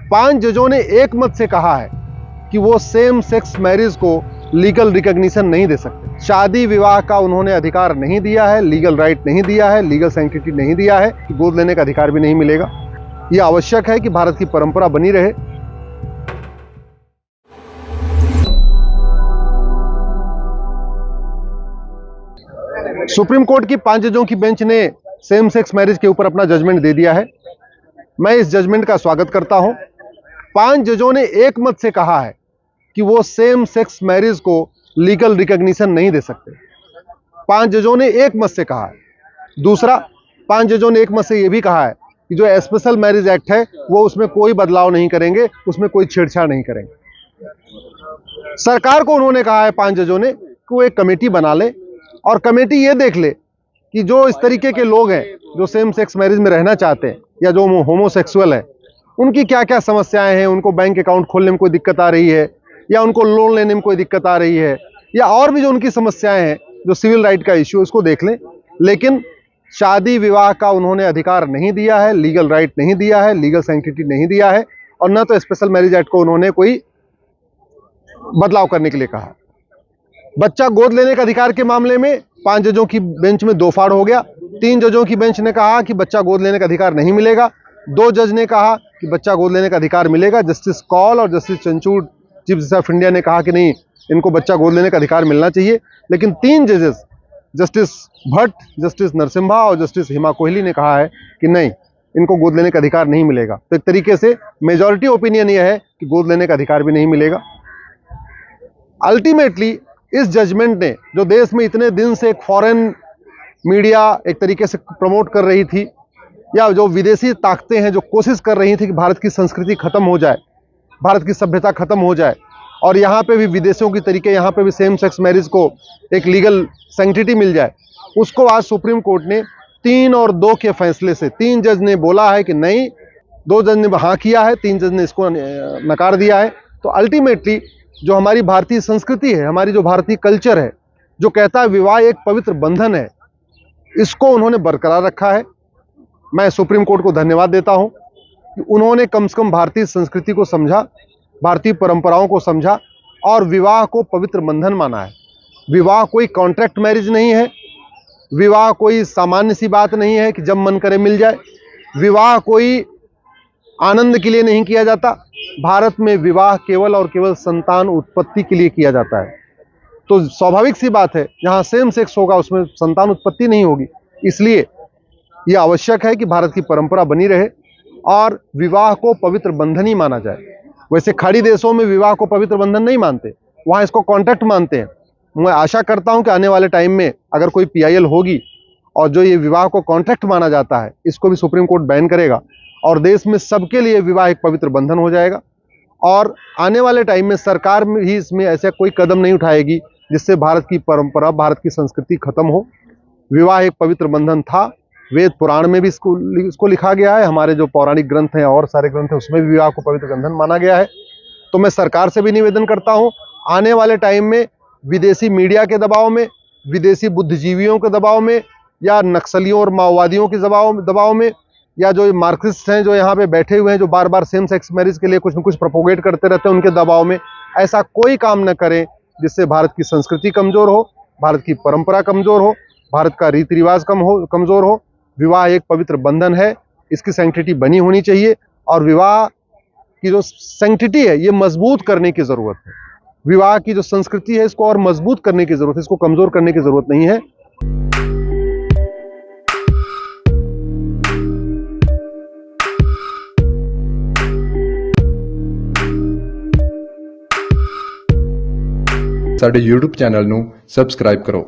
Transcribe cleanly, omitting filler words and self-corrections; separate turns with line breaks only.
5 जजों ने एक मत से कहा है कि वो सेम सेक्स मैरिज को लीगल रिकॉग्निशन नहीं दे सकते। शादी विवाह का उन्होंने अधिकार नहीं दिया है, लीगल राइट नहीं दिया है, लीगल सैंक्टिटी नहीं दिया है, कि गोद लेने का अधिकार भी नहीं मिलेगा। यह आवश्यक है कि भारत की परंपरा बनी रहे। सुप्रीम कोर्ट की 5 जजों की बेंच ने सेम सेक्स मैरिज के ऊपर अपना जजमेंट दे दिया है। मैं इस जजमेंट का स्वागत करता हूं। 5 जजों ने एक मत से कहा है कि वो सेम सेक्स मैरिज को लीगल रिकॉग्निशन नहीं दे सकते। 5 जजों ने एक मत से कहा है। दूसरा, 5 जजों ने एक मत से यह भी कहा है कि जो स्पेशल मैरिज एक्ट है वो उसमें कोई बदलाव नहीं करेंगे, उसमें कोई छेड़छाड़ नहीं करेंगे। सरकार को उन्होंने कहा है 5 जजों ने कि वो एक कमेटी बना ले और कमेटी ये देख ले कि जो इस तरीके के लोग हैं जो सेम सेक्स मैरिज में रहना चाहते हैं या जो होमोसेक्सुअल है, उनकी क्या क्या समस्याएं हैं, उनको बैंक अकाउंट खोलने में कोई दिक्कत आ रही है या उनको लोन लेने में कोई दिक्कत आ रही है या और भी जो उनकी समस्याएं हैं, जो सिविल राइट का इश्यू, उसको देख लें। लेकिन शादी विवाह का उन्होंने अधिकार नहीं दिया है, लीगल राइट नहीं दिया है, लीगल सैंक्टिटी नहीं दिया है और न तो स्पेशल मैरिज एक्ट को उन्होंने कोई बदलाव करने के लिए कहा। बच्चा गोद लेने के अधिकार के मामले में 5 जजों की बेंच में दो फाड़ हो गया। 3 जजों की बेंच ने कहा कि बच्चा गोद लेने का अधिकार नहीं मिलेगा। 2 जज ने कहा कि बच्चा गोद लेने का अधिकार मिलेगा। जस्टिस कौल और justice Chandrachud, chief justice of India, ने कहा कि नहीं, इनको बच्चा गोद लेने का अधिकार मिलना चाहिए। लेकिन 3 जजेस, जस्टिस भट्ट, जस्टिस नरसिम्हा और जस्टिस हिमा कोहली, ने कहा है कि नहीं, इनको गोद लेने का अधिकार नहीं मिलेगा। तो एक तरीके से मेजॉरिटी ओपिनियन यह है कि गोद लेने का अधिकार भी नहीं मिलेगा। अल्टीमेटली इस जजमेंट ने, जो देश में इतने दिन से एक फॉरेन मीडिया एक तरीके से प्रमोट कर रही थी या जो विदेशी ताकतें हैं जो कोशिश कर रही थी कि भारत की संस्कृति खत्म हो जाए, भारत की सभ्यता खत्म हो जाए और यहाँ पे भी विदेशों की तरीके यहाँ पे भी सेम सेक्स मैरिज को एक लीगल सैंक्टिटी मिल जाए, उसको आज सुप्रीम कोर्ट ने 3 और 2 के फैसले से, 3 जज ने बोला है कि नहीं, 2 जज ने हाँ किया है, 3 जज ने इसको नकार दिया है। तो अल्टीमेटली जो हमारी भारतीय संस्कृति है, हमारी जो भारतीय कल्चर है, जो कहता है विवाह एक पवित्र बंधन है, इसको उन्होंने बरकरार रखा है। मैं सुप्रीम कोर्ट को धन्यवाद देता हूं कि उन्होंने कम से कम भारतीय संस्कृति को समझा, भारतीय परंपराओं को समझा और विवाह को पवित्र बंधन माना है। विवाह कोई कॉन्ट्रैक्ट मैरिज नहीं है, विवाह कोई सामान्य सी बात नहीं है कि जब मन करे मिल जाए। विवाह कोई आनंद के लिए नहीं किया जाता। भारत में विवाह केवल और केवल संतान उत्पत्ति के लिए किया जाता है। तो स्वाभाविक सी बात है, जहां सेम सेक्स होगा उसमें संतान उत्पत्ति नहीं होगी। इसलिए यह आवश्यक है कि भारत की परंपरा बनी रहे और विवाह को पवित्र बंधन ही माना जाए। वैसे खाड़ी देशों में विवाह को पवित्र बंधन नहीं मानते, वहां इसको कॉन्ट्रैक्ट मानते हैं। मैं आशा करता हूं कि आने वाले टाइम में अगर कोई PIL होगी और जो ये विवाह को कॉन्ट्रैक्ट माना जाता है, इसको भी सुप्रीम कोर्ट बैन करेगा और देश में सबके लिए विवाह एक पवित्र बंधन हो जाएगा। और आने वाले टाइम में सरकार में ही इसमें ऐसा कोई कदम नहीं उठाएगी जिससे भारत की परंपरा, भारत की संस्कृति खत्म हो। विवाह एक पवित्र बंधन था, वेद पुराण में भी इसको लिखा गया है, हमारे जो पौराणिक ग्रंथ हैं और सारे ग्रंथ हैं उसमें भी विवाह को पवित्र बंधन माना गया है। तो मैं सरकार से भी निवेदन करता हूँ, आने वाले टाइम में विदेशी मीडिया के दबाव में, विदेशी बुद्धिजीवियों के दबाव में या नक्सलियों और माओवादियों के दबाव में या जो मार्क्सिस्ट हैं जो यहाँ पे बैठे हुए हैं, जो बार बार सेम सेक्स मैरिज के लिए कुछ न कुछ प्रोपोगेट करते रहते हैं, उनके दबाव में ऐसा कोई काम न करें जिससे भारत की संस्कृति कमजोर हो, भारत की परंपरा कमजोर हो, भारत का रीति रिवाज कमजोर हो। विवाह एक पवित्र बंधन है, इसकी सैंक्टिटी बनी होनी चाहिए और विवाह की जो सैंक्टिटी है ये मजबूत करने की जरूरत है। विवाह की जो संस्कृति है इसको और मजबूत करने की जरूरत है, इसको कमजोर करने की जरूरत नहीं है।
ਸਾਡੇ YouTube ਚੈਨਲ ਨੂੰ ਸਬਸਕ੍ਰਾਈਬ ਕਰੋ।